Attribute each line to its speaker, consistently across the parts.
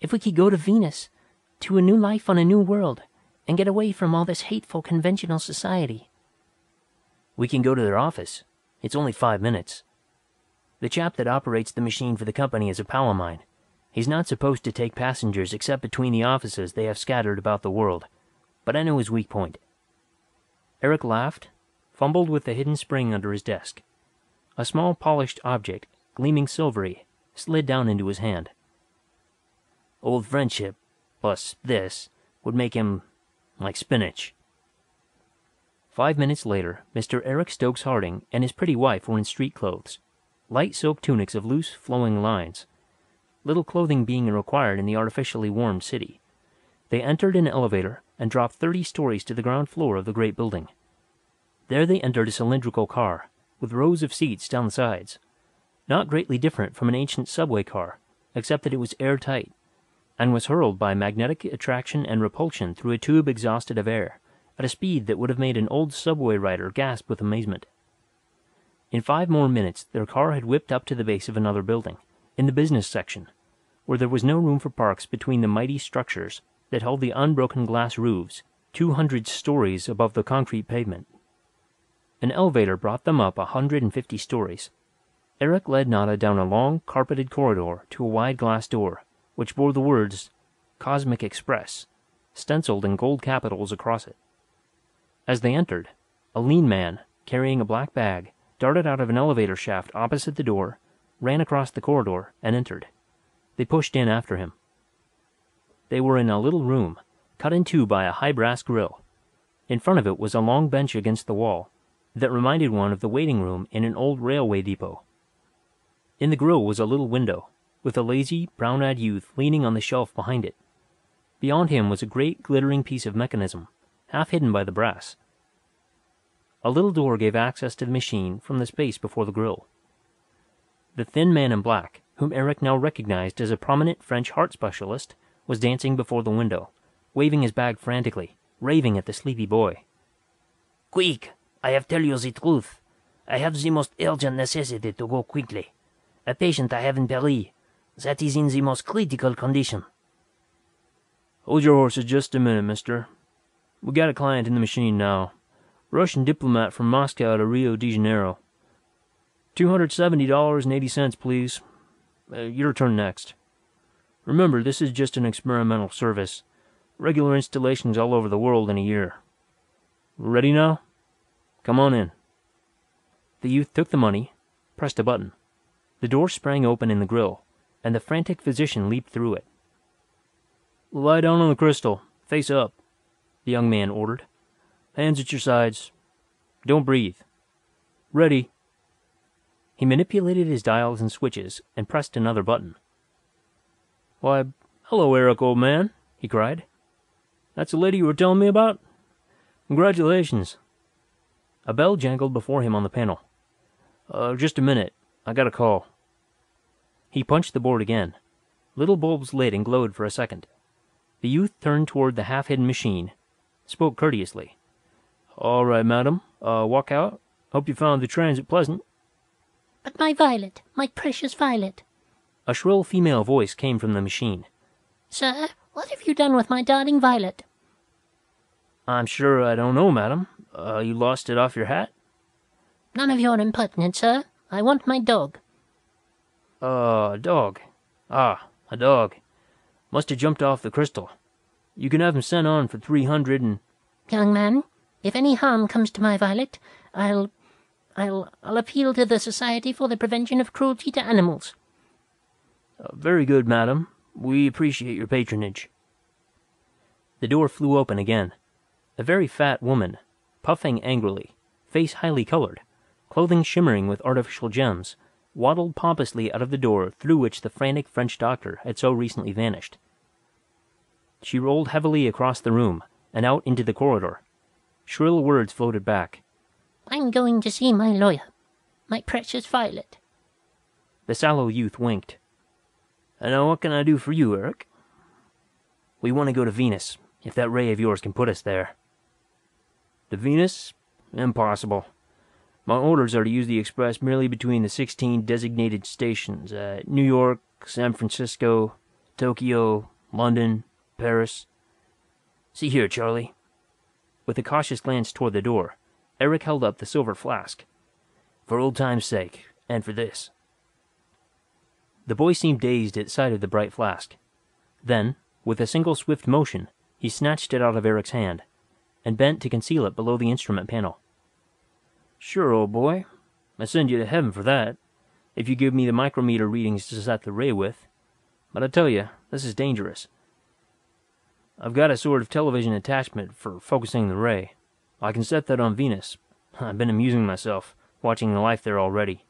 Speaker 1: If we could go to Venus, to a new life on a new world, and get away from all this hateful conventional society.
Speaker 2: We can go to their office. It's only 5 minutes. The chap that operates the machine for the company is a pal of mine. He's not supposed to take passengers except between the offices they have scattered about the world, but I know his weak point.
Speaker 1: Eric laughed, fumbled with the hidden spring under his desk. A small polished object, gleaming silvery, slid down into his hand.
Speaker 2: Old friendship, plus this, would make him like spinach.
Speaker 1: 5 minutes later, Mr. Eric Stokes Harding and his pretty wife were in street clothes, light silk tunics of loose, flowing lines. Little clothing being required in the artificially warmed city. They entered an elevator and dropped 30 stories to the ground floor of the great building. There they entered a cylindrical car, with rows of seats down the sides. Not greatly different from an ancient subway car, except that it was airtight, and was hurled by magnetic attraction and repulsion through a tube exhausted of air, at a speed that would have made an old subway rider gasp with amazement. In 5 more minutes their car had whipped up to the base of another building, in the business section, where there was no room for parks between the mighty structures that held the unbroken glass roofs 200 stories above the concrete pavement. An elevator brought them up 150 stories. Eric led Nada down a long, carpeted corridor to a wide glass door, which bore the words, Cosmic Express, stenciled in gold capitals across it. As they entered, a lean man, carrying a black bag, darted out of an elevator shaft opposite the door, ran across the corridor, and entered. They pushed in after him. They were in a little room, cut in two by a high brass grill. In front of it was a long bench against the wall, that reminded one of the waiting room in an old railway depot. In the grill was a little window, with a lazy, brown-eyed youth leaning on the shelf behind it. Beyond him was a great glittering piece of mechanism, half hidden by the brass. A little door gave access to the machine from the space before the grill. The thin man in black, whom Eric now recognized as a prominent French heart specialist, was dancing before the window, waving his bag frantically, raving at the sleepy boy.
Speaker 2: Quick! I have tell you the truth. I have the most urgent necessity to go quickly. A patient I have in Paris, that is in the most critical condition.
Speaker 3: Hold your horses just a minute, mister. We got a client in the machine now. Russian diplomat from Moscow to Rio de Janeiro. $270.80, please. Your turn next. Remember, this is just an experimental service. Regular installations all over the world in a year. Ready now? Come on in.
Speaker 1: The youth took the money, pressed a button. The door sprang open in the grill, and the frantic physician leaped through it.
Speaker 3: Lie down on the crystal, face up, the young man ordered. Hands at your sides. Don't breathe. Ready.
Speaker 1: He manipulated his dials and switches and pressed another button.
Speaker 3: Why, hello, Eric, old man, he cried. That's the lady you were telling me about? Congratulations.
Speaker 1: A bell jangled before him on the panel.
Speaker 3: Just a minute. I got a call.
Speaker 1: He punched the board again. Little bulbs lit and glowed for a second. The youth turned toward the half-hidden machine, spoke courteously.
Speaker 3: All right, madam. Walk out. Hope you found the transit pleasant.
Speaker 4: But my Violet, my precious Violet.
Speaker 1: A shrill female voice came from the machine.
Speaker 4: Sir, what have you done with my darling Violet?
Speaker 3: I'm sure I don't know, madam. You lost it off your hat?
Speaker 4: None of your impertinence, sir. I want my dog.
Speaker 3: A dog. Ah, a dog. Must have jumped off the crystal. You can have him sent on for 300 and...
Speaker 4: Young man, if any harm comes to my Violet, I'll appeal to the Society for the Prevention of Cruelty to Animals.
Speaker 3: Very good, madam. We appreciate your patronage.
Speaker 1: The door flew open again. A very fat woman, puffing angrily, face highly colored, clothing shimmering with artificial gems, waddled pompously out of the door through which the frantic French doctor had so recently vanished. She rolled heavily across the room and out into the corridor. Shrill words floated back.
Speaker 4: I'm going to see my lawyer. My precious Violet.
Speaker 1: The sallow youth winked.
Speaker 3: And now what can I do for you, Eric?
Speaker 2: We want to go to Venus, if that ray of yours can put us there.
Speaker 3: To Venus? Impossible. My orders are to use the express merely between the 16 designated stations at New York, San Francisco,
Speaker 2: Tokyo, London, Paris. See here, Charlie. With a cautious glance toward the door, Eric held up the silver flask. For old time's sake, and for this. The boy seemed dazed at sight of the bright flask. Then, with a single swift motion, he snatched it out of Eric's hand, and bent to conceal it below the instrument panel. Sure, old boy. I send you to heaven for that, if you give me the micrometer readings to set the ray with. But I tell you, this is dangerous. I've got a sort of television attachment for focusing the ray. I can set that on Venus. I've been amusing myself, watching the life there already.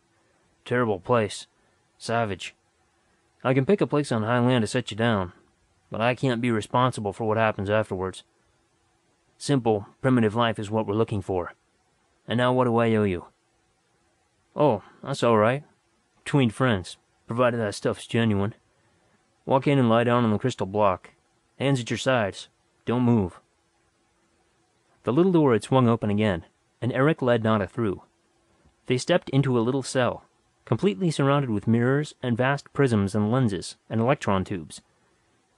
Speaker 2: Terrible place. Savage. I can pick a place on high land to set you down, but I can't be responsible for what happens afterwards. Simple, primitive life is what we're looking for. And now what do I owe you? Oh, that's all right. Between friends, provided that stuff's genuine. Walk in and lie down on the crystal block. Hands at your sides. Don't move. The little door had swung open again, and Eric led Nada through. They stepped into a little cell, completely surrounded with mirrors and vast prisms and lenses and electron tubes.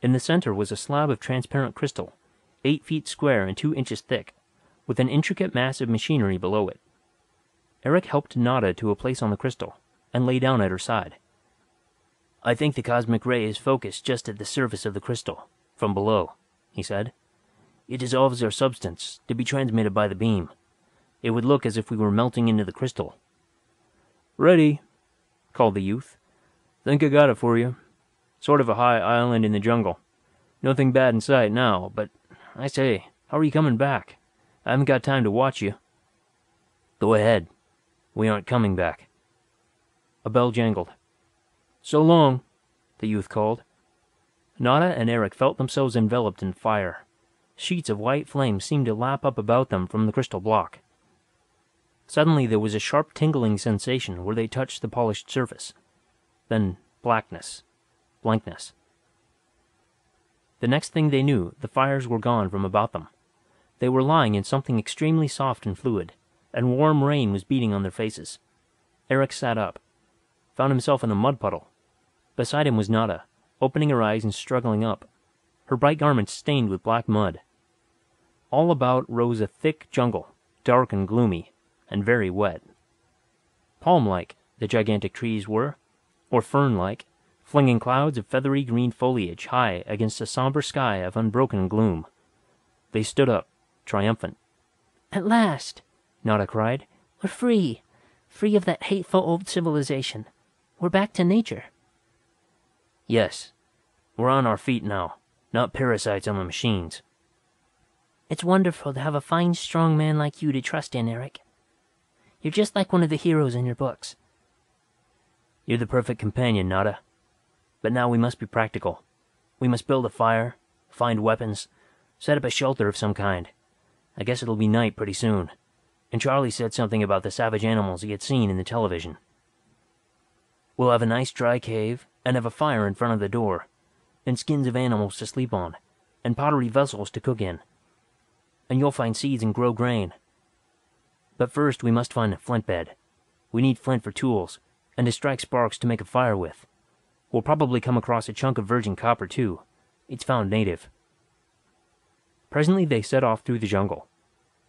Speaker 2: In the center was a slab of transparent crystal, 8 feet square and 2 inches thick, with an intricate mass of machinery below it. Eric helped Nada to a place on the crystal, and lay down at her side. I think the cosmic ray is focused just at the surface of the crystal, from below, he said. It dissolves our substance, to be transmitted by the beam. It would look as if we were melting into the crystal. Ready, called the youth. Think I got it for you. Sort of a high island in the jungle. Nothing bad in sight now, but I say, how are you coming back? I haven't got time to watch you. Go ahead. We aren't coming back. A bell jangled. So long, the youth called. Nada and Eric felt themselves enveloped in fire. Sheets of white flame seemed to lap up about them from the crystal block. Suddenly there was a sharp tingling sensation where they touched the polished surface. Then blackness. Blankness. The next thing they knew, the fires were gone from about them. They were lying in something extremely soft and fluid, and warm rain was beating on their faces. Eric sat up, found himself in a mud puddle. Beside him was Nada, opening her eyes and struggling up, her bright garments stained with black mud. All about rose a thick jungle, dark and gloomy, and very wet. Palm-like, the gigantic trees were, or fern-like, flinging clouds of feathery green foliage high against a somber sky of unbroken gloom. They stood up, triumphant.
Speaker 4: At last,
Speaker 2: Nada cried.
Speaker 4: We're free. Free of that hateful old civilization. We're back to nature.
Speaker 2: Yes. We're on our feet now, not parasites on the machines.
Speaker 4: It's wonderful to have a fine, strong man like you to trust in, Eric. You're just like one of the heroes in your books.
Speaker 2: You're the perfect companion, Nada. But now we must be practical. We must build a fire, find weapons, set up a shelter of some kind. I guess it'll be night pretty soon. And Charlie said something about the savage animals he had seen in the television. We'll have a nice dry cave, and have a fire in front of the door, and skins of animals to sleep on, and pottery vessels to cook in. And you'll find seeds and grow grain. But first we must find a flint bed. We need flint for tools, and to strike sparks to make a fire with. We'll probably come across a chunk of virgin copper, too. It's found native. Presently they set off through the jungle.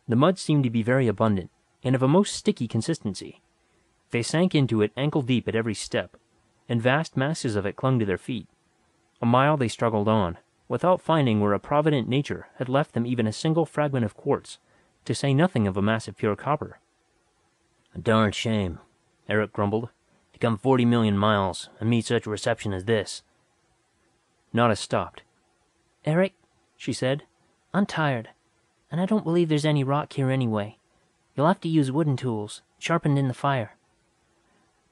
Speaker 2: The mud seemed to be very abundant, and of a most sticky consistency. They sank into it ankle-deep at every step, and vast masses of it clung to their feet. A mile they struggled on, without finding where a provident nature had left them even a single fragment of quartz, to say nothing of a mass of pure copper. A darned shame, Eric grumbled, to come 40 million miles and meet such a reception as this. Nada stopped.
Speaker 4: Eric, she said, I'm tired, and I don't believe there's any rock here anyway. You'll have to use wooden tools, sharpened in the fire.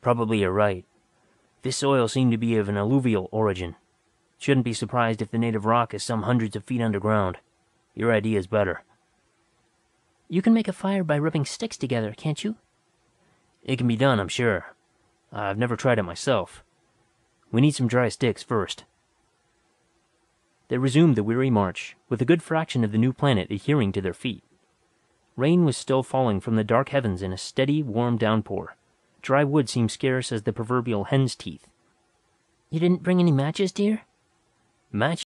Speaker 2: Probably you're right. This soil seemed to be of an alluvial origin. Shouldn't be surprised if the native rock is some hundreds of feet underground. Your idea's better.
Speaker 4: You can make a fire by rubbing sticks together, can't you?
Speaker 2: It can be done, I'm sure. I've never tried it myself. We need some dry sticks first. They resumed the weary march, with a good fraction of the new planet adhering to their feet. Rain was still falling from the dark heavens in a steady, warm downpour. Dry wood seemed scarce as the proverbial hen's teeth.
Speaker 4: You didn't bring any matches, dear?
Speaker 1: Match